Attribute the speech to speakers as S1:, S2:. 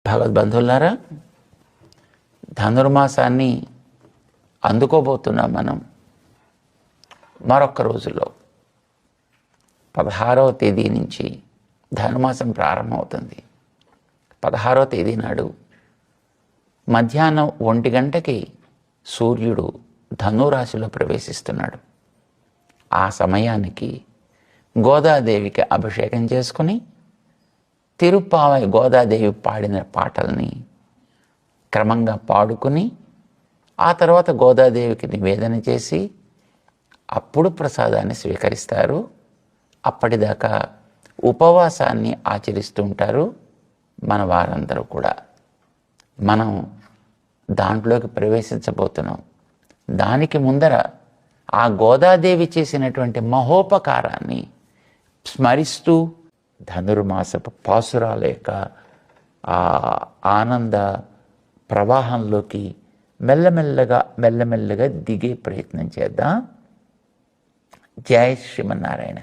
S1: భగవద్బంధువులారా, ధనుర్మాసాన్ని అందుకోబోతున్నాం మనం. మరొక్క రోజుల్లో 16వ తేదీ నుంచి ధనుర్మాసం ప్రారంభమవుతుంది. 16వ తేదీ నాడు మధ్యాహ్నం 1 గంటకి సూర్యుడు ధనురాశిలో ప్రవేశిస్తున్నాడు. ఆ సమయానికి గోదాదేవికి అభిషేకం చేసుకుని తిరుప్పావై గోదాదేవి పాడిన పాటల్ని క్రమంగా పాడుకుని ఆ తర్వాత గోదాదేవికి నివేదన చేసి అప్పుడు ప్రసాదాన్ని స్వీకరిస్తారు. అప్పటిదాకా ఉపవాసాన్ని ఆచరిస్తూ ఉంటారు మన వారందరూ కూడా. మనం దాంట్లోకి ప్రవేశించబోతున్నాం. దానికి ముందర ఆ గోదాదేవి చేసినటువంటి మహోపకారాన్ని స్మరిస్తూ ధనుర్మాసపు పాసురాల యొక్క ఆ ఆనంద ప్రవాహంలోకి మెల్లమెల్లగా దిగే ప్రయత్నం చేద్దాం. జై శ్రీమన్నారాయణ.